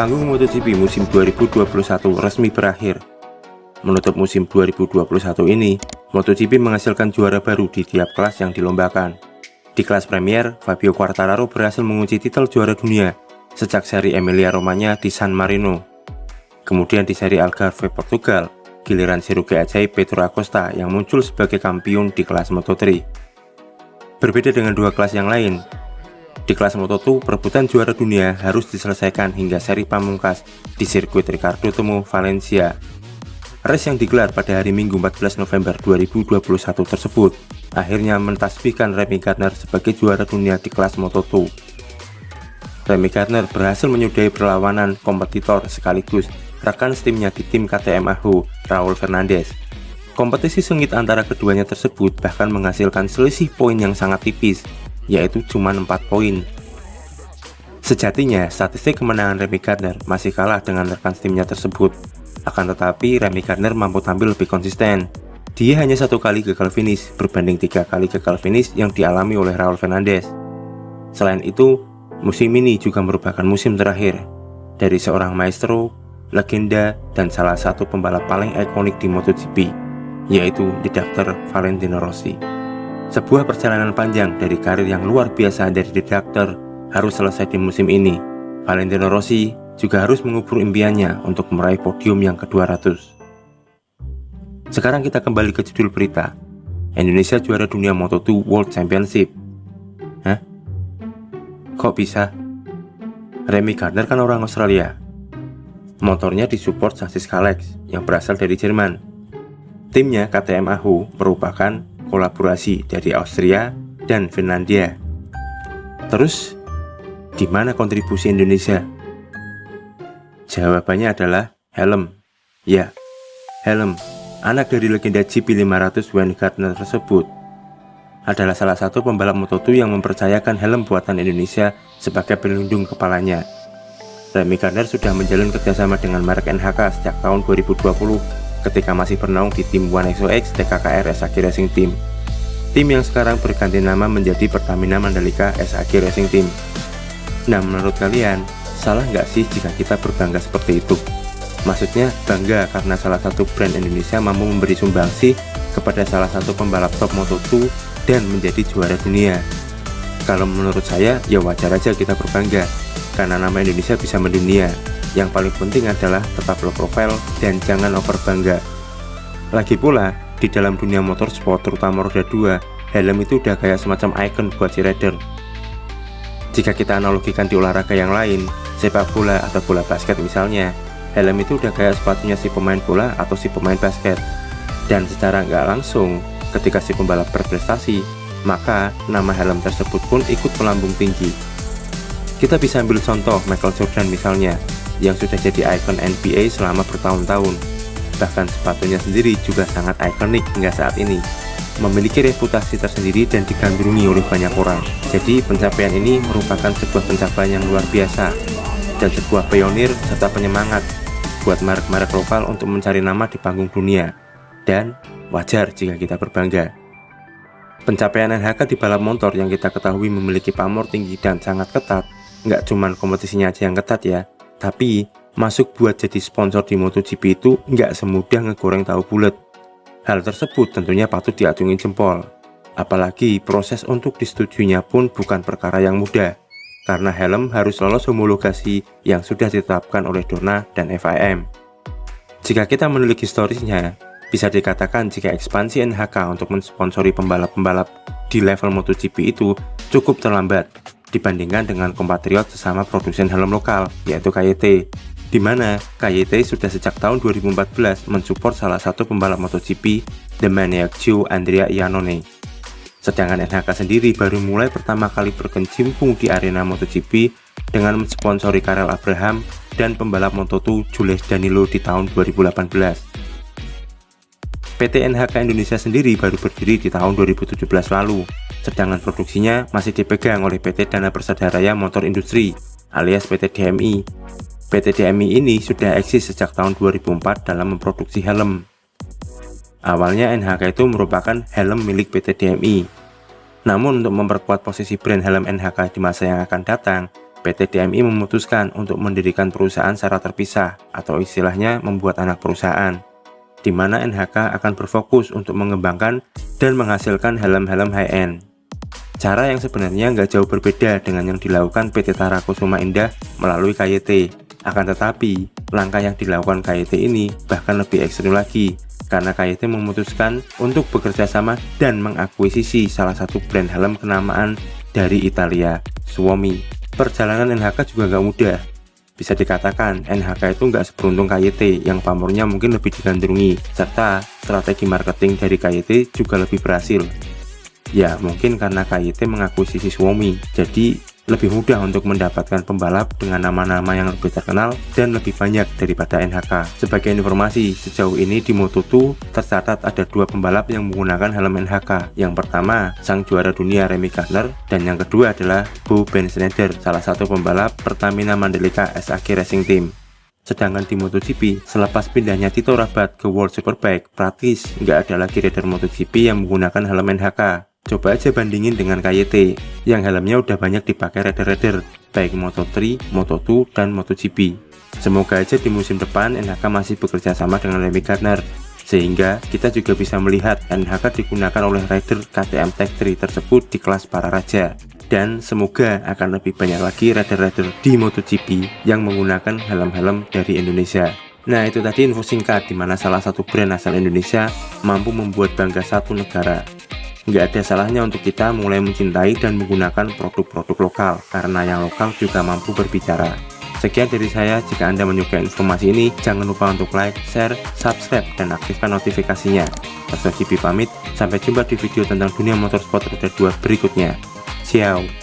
Panggung MotoGP musim 2021 resmi berakhir. Menutup musim 2021 ini, MotoGP menghasilkan juara baru di tiap kelas yang dilombakan. Di kelas Premier, Fabio Quartararo berhasil mengunci titel juara dunia sejak seri Emilia-Romagna di San Marino. Kemudian di seri Algarve, Portugal, giliran Serugi ajaib Pedro Acosta yang muncul sebagai kampiun di kelas Moto3. Berbeda dengan dua kelas yang lain, di kelas Moto2, perebutan juara dunia harus diselesaikan hingga seri pamungkas di sirkuit Ricardo Temo, Valencia. Race yang digelar pada hari Minggu 14 November 2021 tersebut akhirnya mentasbihkan Remy Gardner sebagai juara dunia di kelas Moto2. Remy Gardner berhasil menyudahi perlawanan kompetitor sekaligus rekan timnya di tim KTM AHU, Raul Fernandez. Kompetisi sengit antara keduanya tersebut bahkan menghasilkan selisih poin yang sangat tipis, yaitu cuma 4 poin. Sejatinya, statistik kemenangan Remy Gardner masih kalah dengan rekan timnya tersebut. Akan tetapi, Remy Gardner mampu tampil lebih konsisten. Dia hanya 1 kali gagal finish berbanding 3 kali gagal finish yang dialami oleh Raul Fernandez. Selain itu, musim ini juga merupakan musim terakhir dari seorang maestro, legenda, dan salah satu pembalap paling ikonik di MotoGP, yaitu The Doctor Valentino Rossi. Sebuah perjalanan panjang dari karir yang luar biasa dari The Doctor harus selesai di musim ini. Valentino Rossi juga harus mengubur impiannya untuk meraih podium yang ke-200. Sekarang kita kembali ke judul berita. Indonesia juara dunia Moto2 World Championship. Hah? Kok bisa? Remy Gardner kan orang Australia. Motornya disupport sasis Kalex yang berasal dari Jerman. Timnya KTM AHU merupakan kolaborasi dari Austria dan Finlandia. Terus, di mana kontribusi Indonesia? Jawabannya adalah helm. Ya, helm, anak dari legenda GP500 Wayne Gardner tersebut, adalah salah satu pembalap Moto2 yang mempercayakan helm buatan Indonesia sebagai pelindung kepalanya. Remy Gardner sudah menjalin kerjasama dengan merek NHK sejak tahun 2020 ketika masih bernaung di tim One XOX TKKR SAG Racing Team. Tim yang sekarang berganti nama menjadi Pertamina Mandalika SAG Racing Team. Nah, menurut kalian, salah nggak sih jika kita berbangga seperti itu? Maksudnya bangga karena salah satu brand Indonesia mampu memberi sumbangsih kepada salah satu pembalap top Moto2 dan menjadi juara dunia. Kalau menurut saya, ya wajar aja kita berbangga karena nama Indonesia bisa mendunia. Yang paling penting adalah tetap low profile dan jangan over bangga. Lagi pula, di dalam dunia motorsport terutama roda 2, helm itu udah kayak semacam icon buat si rider. Jika kita analogikan di olahraga yang lain, sepak bola atau bola basket misalnya, helm itu udah kayak sepatunya si pemain bola atau si pemain basket. Dan secara nggak langsung, ketika si pembalap berprestasi, maka nama helm tersebut pun ikut melambung tinggi. Kita bisa ambil contoh Michael Jordan misalnya, yang sudah jadi ikon NBA selama bertahun-tahun. Bahkan sepatunya sendiri juga sangat ikonik hingga saat ini, memiliki reputasi tersendiri dan digandrungi oleh banyak orang. Jadi pencapaian ini merupakan sebuah pencapaian yang luar biasa dan sebuah pionir serta penyemangat buat merek-merek lokal untuk mencari nama di panggung dunia. Dan wajar jika kita berbangga. Pencapaian NHK di balap motor yang kita ketahui memiliki pamor tinggi dan sangat ketat, nggak cuman kompetisinya aja yang ketat ya, tapi masuk buat jadi sponsor di MotoGP itu nggak semudah ngegoreng tahu bulat. Hal tersebut tentunya patut diacungi jempol. Apalagi proses untuk disetujuinya pun bukan perkara yang mudah, karena helm harus lolos homologasi yang sudah ditetapkan oleh Dorna dan FIM. Jika kita menilik historisnya, bisa dikatakan jika ekspansi NHK untuk mensponsori pembalap-pembalap di level MotoGP itu cukup terlambat dibandingkan dengan kompatriot sesama produsen helm lokal, yaitu KYT, di mana KYT sudah sejak tahun 2014 mensupport salah satu pembalap MotoGP, The Maniac Joe Andrea Iannone. Sedangkan NHK sendiri baru mulai pertama kali berkecimpung di arena MotoGP dengan mensponsori Karel Abraham dan pembalap Moto2 Jules Danilo di tahun 2018. PT NHK Indonesia sendiri baru berdiri di tahun 2017 lalu, sedangkan produksinya masih dipegang oleh PT Dana Persadaraya Motor Industri alias PT DMI. PT DMI ini sudah eksis sejak tahun 2004 dalam memproduksi helm. Awalnya NHK itu merupakan helm milik PT DMI. Namun untuk memperkuat posisi brand helm NHK di masa yang akan datang, PT DMI memutuskan untuk mendirikan perusahaan secara terpisah atau istilahnya membuat anak perusahaan, di mana NHK akan berfokus untuk mengembangkan dan menghasilkan helm-helm high-end. Cara yang sebenarnya nggak jauh berbeda dengan yang dilakukan PT Tara Kusuma Indah melalui KYT. Akan tetapi, langkah yang dilakukan KYT ini bahkan lebih ekstrim lagi, karena KYT memutuskan untuk bekerja sama dan mengakuisisi salah satu brand helm kenamaan dari Italia, Suomi. Perjalanan NHK juga nggak mudah. Bisa dikatakan NHK itu nggak seberuntung KYT yang pamornya mungkin lebih digandrungi, serta strategi marketing dari KYT juga lebih berhasil. Ya, mungkin karena KYT mengakuisisi Suomi, jadi lebih mudah untuk mendapatkan pembalap dengan nama-nama yang lebih terkenal dan lebih banyak daripada NHK. Sebagai informasi, sejauh ini di Moto2 tercatat ada 2 pembalap yang menggunakan helm NHK. Yang pertama, sang juara dunia Remy Gardner, dan yang kedua adalah Bo Ben Schneider, salah satu pembalap Pertamina Mandalika SAG Racing Team. Sedangkan di MotoGP, selepas pindahnya Tito Rabat ke World Superbike, praktis nggak ada lagi rider MotoGP yang menggunakan helm NHK. Coba aja bandingin dengan KYT, yang helmnya udah banyak dipakai rider-rider, baik Moto3, Moto2, dan MotoGP. Semoga aja di musim depan NHK masih bekerja sama dengan Remy Gardner, sehingga kita juga bisa melihat NHK digunakan oleh rider KTM Tech 3 tersebut di kelas para raja. Dan semoga akan lebih banyak lagi rider-rider di MotoGP yang menggunakan helm-helm dari Indonesia. Nah, itu tadi info singkat di mana salah satu brand asal Indonesia mampu membuat bangga satu negara. Nggak ada salahnya untuk kita mulai mencintai dan menggunakan produk-produk lokal, karena yang lokal juga mampu berbicara. Sekian dari saya, jika Anda menyukai informasi ini, jangan lupa untuk like, share, subscribe, dan aktifkan notifikasinya. Saya Gipi pamit, sampai jumpa di video tentang dunia motorsport roda 2 berikutnya. Ciao!